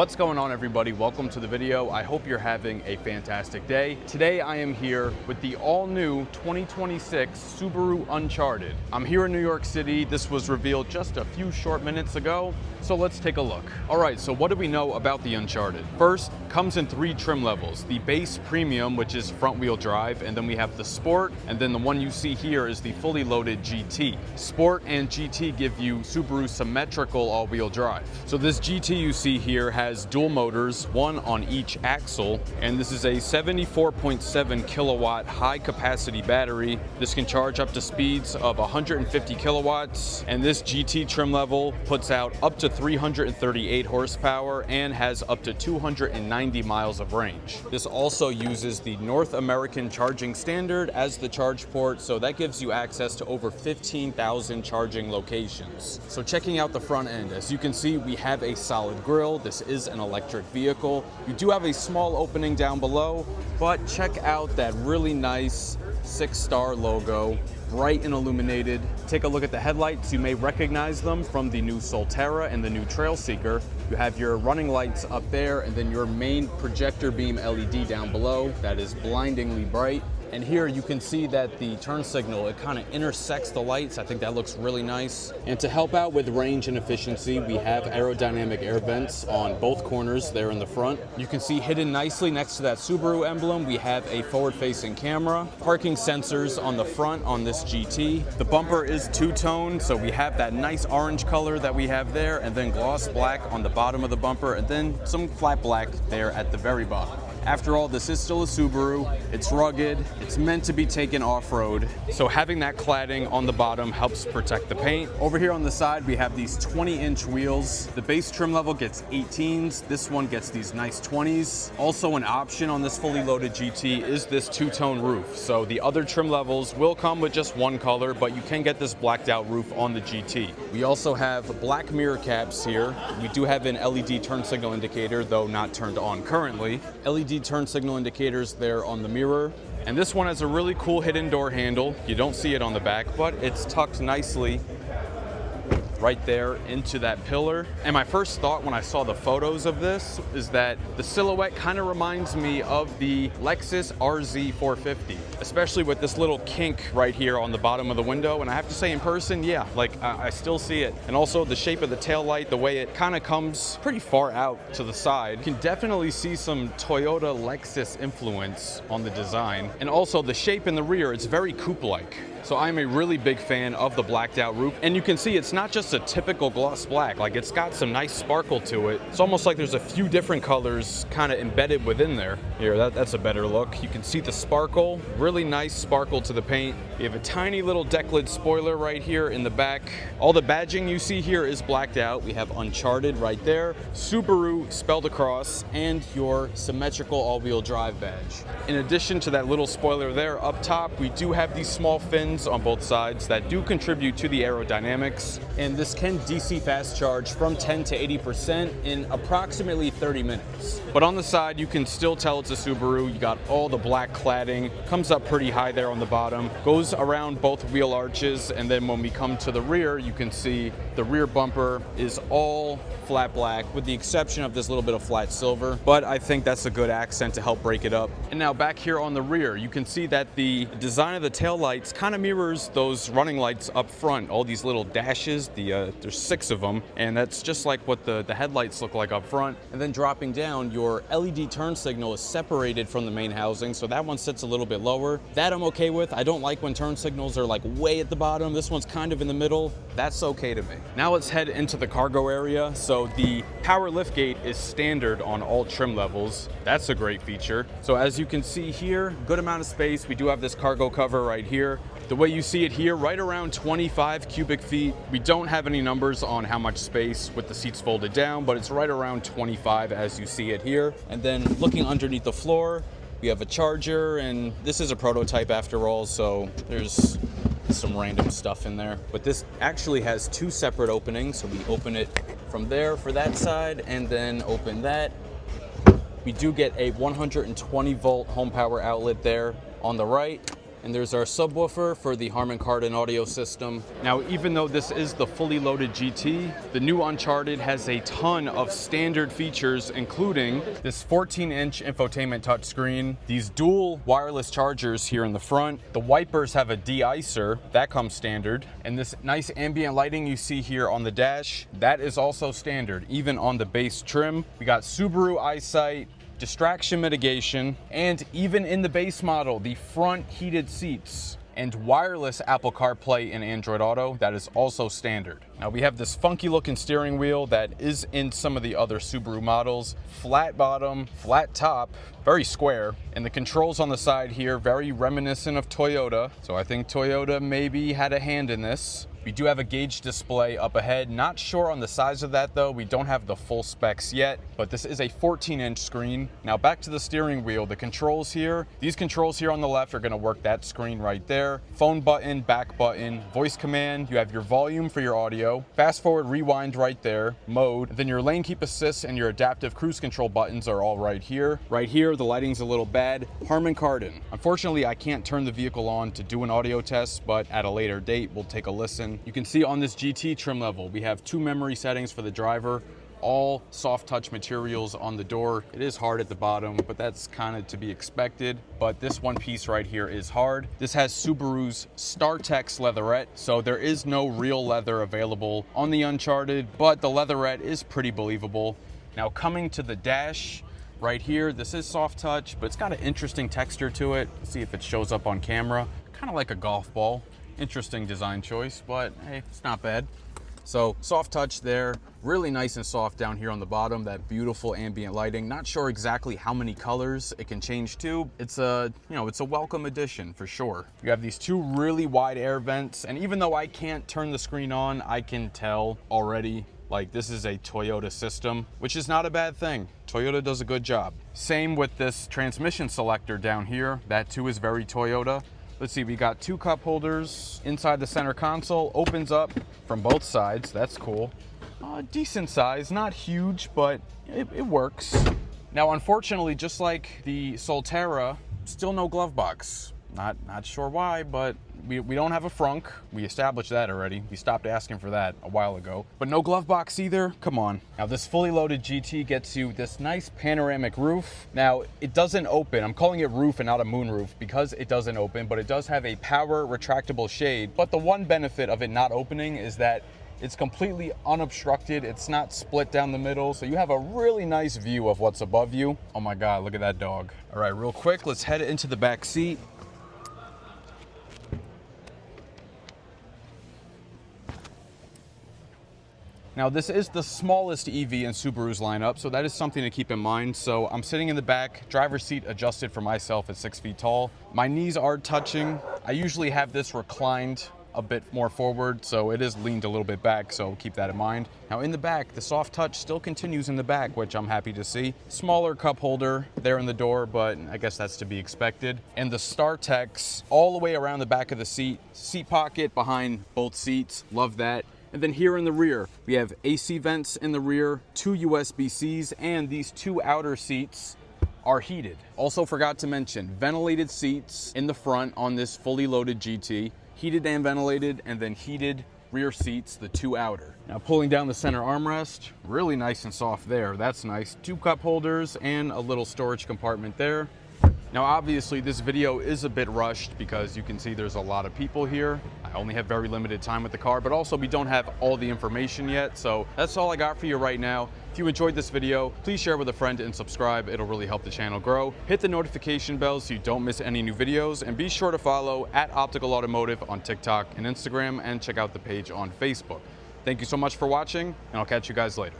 What's going on, everybody? Welcome to the video. I hope you're having a fantastic day. Today I am here with the all-new 2026 Subaru Uncharted. I'm here in New York City. This was revealed just a few short minutes ago, so let's take a look. All right, so what do we know about the Uncharted? First, comes in 3 trim levels. The base premium, which is front-wheel drive, and then we have the Sport, and then the one you see here is the fully loaded GT. Sport and GT give you Subaru symmetrical all-wheel drive. So this GT you see here has dual motors, one on each axle, and this is a 74.7 kilowatt high capacity battery. This can charge up to speeds of 150 kilowatts, and this GT trim level puts out up to 338 horsepower and has up to 290 miles of range. This also uses the North American charging standard as the charge port, so that gives you access to over 15,000 charging locations. So checking out the front end, as you can see, we have a solid grille. This is an electric vehicle. You do have a small opening down below, but check out that really nice 6-star logo, bright and illuminated. Take a look at the headlights. You may recognize them from the new Solterra and the new Trailseeker. You have your running lights up there, and then your main projector beam LED down below that is blindingly bright. And here you can see that the turn signal, it kind of intersects the lights. I think that looks really nice. And to help out with range and efficiency, we have aerodynamic air vents on both corners there in the front. You can see hidden nicely next to that Subaru emblem, we have a forward-facing camera, parking sensors on the front on this GT. The bumper is two-tone, so we have that nice orange color that we have there, and then gloss black on the bottom of the bumper, and then some flat black there at the very bottom. After all, this is still a Subaru. It's rugged. It's meant to be taken off-road. So having that cladding on the bottom helps protect the paint. Over here on the side, we have these 20-inch wheels. The base trim level gets 18s. This one gets these nice 20s. Also an option on this fully loaded GT is this two-tone roof. So the other trim levels will come with just one color, but you can get this blacked out roof on the GT. We also have black mirror caps here. We do have an LED turn signal indicator, though not turned on currently. LED turn signal indicators there on the mirror. And this one has a really cool hidden door handle. You don't see it on the back, but it's tucked nicely right there into that pillar. And my first thought when I saw the photos of this is that the silhouette kind of reminds me of the Lexus RZ 450, especially with this little kink right here on the bottom of the window. And I have to say, in person, yeah, like I still see it. And also the shape of the taillight, the way it kind of comes pretty far out to the side. You can definitely see some Toyota Lexus influence on the design. And also the shape in the rear, it's very coupe-like. So I'm a really big fan of the blacked out roof. And you can see it's not just a typical gloss black, like it's got some nice sparkle to it. It's almost like there's a few different colors kind of embedded within there. Here, that's a better look. You can see the sparkle, really nice sparkle to the paint. You have a tiny little deck lid spoiler right here in the back. All the badging you see here is blacked out. We have Uncharted right there, Subaru spelled across, and your symmetrical all-wheel drive badge. In addition to that little spoiler there up top, we do have these small fins on both sides that do contribute to the aerodynamics, and this can DC fast charge from 10 to 80% in approximately 30 minutes. But on the side, you can still tell it's a Subaru. You got all the black cladding, comes up pretty high there on the bottom, goes around both wheel arches, and then when we come to the rear, you can see the rear bumper is all flat black with the exception of this little bit of flat silver, but I think that's a good accent to help break it up. And now back here on the rear, you can see that the design of the taillights kind of mirrors those running lights up front, all these little dashes. There's 6 of them, and that's just like what the headlights look like up front. And then dropping down, your LED turn signal is separated from the main housing, so that one sits a little bit lower. That I'm okay with. I don't like when turn signals are like way at the bottom. This one's kind of in the middle. That's okay to me. Now let's head into the cargo area. So the power liftgate is standard on all trim levels. That's a great feature. So as you can see here, good amount of space. We do have this cargo cover right here. The way you see it here, right around 25 cubic feet. We don't have any numbers on how much space with the seats folded down, but it's right around 25 as you see it here. And then looking underneath the floor, we have a charger, and this is a prototype after all, so there's some random stuff in there. But this actually has 2 separate openings, so we open it from there for that side, and then open that. We do get a 120 volt home power outlet there on the right. And there's our subwoofer for the Harman Kardon audio system. Now, even though this is the fully loaded GT, the new Uncharted has a ton of standard features, including this 14-inch infotainment touchscreen, these dual wireless chargers here in the front. The wipers have a de-icer, that comes standard. And this nice ambient lighting you see here on the dash, that is also standard, even on the base trim. We got Subaru EyeSight, distraction mitigation, and even in the base model, the front heated seats and wireless Apple CarPlay and Android Auto, that is also standard. Now we have this funky looking steering wheel that is in some of the other Subaru models. Flat bottom, flat top, very square. And the controls on the side here, very reminiscent of Toyota. So I think Toyota maybe had a hand in this. We do have a gauge display up ahead. Not sure on the size of that though. We don't have the full specs yet, but this is a 14-inch screen. Now back to the steering wheel, the controls here. These controls here on the left are gonna work that screen right there. Phone button, back button, voice command. You have your volume for your audio. Fast forward, rewind right there, mode. Then your lane keep assist and your adaptive cruise control buttons are all right here. Right here, the lighting's a little bad. Harman Kardon. Unfortunately, I can't turn the vehicle on to do an audio test, but at a later date, we'll take a listen. You can see on this GT trim level, we have 2 memory settings for the driver, all soft touch materials on the door. It is hard at the bottom, but that's kind of to be expected. But this one piece right here is hard. This has Subaru's StarTex leatherette, so there is no real leather available on the Uncharted, but the leatherette is pretty believable. Now coming to the dash, right here, this is soft touch, but it's got an interesting texture to it. Let's see if it shows up on camera. Kind of like a golf ball. Interesting design choice, but hey, it's not bad. So soft touch there, really nice and soft down here on the bottom, that beautiful ambient lighting. Not sure exactly how many colors it can change to. It's a, it's a welcome addition for sure. You have these 2 really wide air vents, and even though I can't turn the screen on, I can tell already like this is a Toyota system, which is not a bad thing. Toyota does a good job. Same with this transmission selector down here. That too is very Toyota. Let's see, we got 2 cup holders inside the center console, opens up from both sides, that's cool. Decent size, not huge, but it works. Now, unfortunately, just like the Solterra, still no glove box. Not sure why, but we don't have a frunk. We established that already. We stopped asking for that a while ago. But no glove box either, come on. Now this fully loaded GT gets you this nice panoramic roof. Now it doesn't open. I'm calling it roof and not a moonroof because it doesn't open, but it does have a power retractable shade. But the one benefit of it not opening is that it's completely unobstructed. It's not split down the middle. So you have a really nice view of what's above you. Oh my God, look at that dog. All right, real quick, let's head into the back seat. Now this is the smallest EV in Subaru's lineup, so that is something to keep in mind. So I'm sitting in the back, driver's seat adjusted for myself at 6 feet tall. My knees are touching. I usually have this reclined a bit more forward, so it is leaned a little bit back, so keep that in mind. Now in the back, the soft touch still continues in the back, which I'm happy to see. Smaller cup holder there in the door, but I guess that's to be expected. And the StarTex all the way around the back of the seat pocket behind both seats, love that. And then here in the rear, we have AC vents in the rear, 2 USB-Cs, and these 2 outer seats are heated. Also forgot to mention, ventilated seats in the front on this fully loaded GT, heated and ventilated, and then heated rear seats, the 2 outer. Now pulling down the center armrest, really nice and soft there, that's nice. 2 cup holders and a little storage compartment there. Now obviously this video is a bit rushed because you can see there's a lot of people here. I only have very limited time with the car, but also we don't have all the information yet. So that's all I got for you right now. If you enjoyed this video, please share with a friend and subscribe. It'll really help the channel grow. Hit the notification bell so you don't miss any new videos, and be sure to follow @Optical Automotive on TikTok and Instagram, and check out the page on Facebook. Thank you so much for watching, and I'll catch you guys later.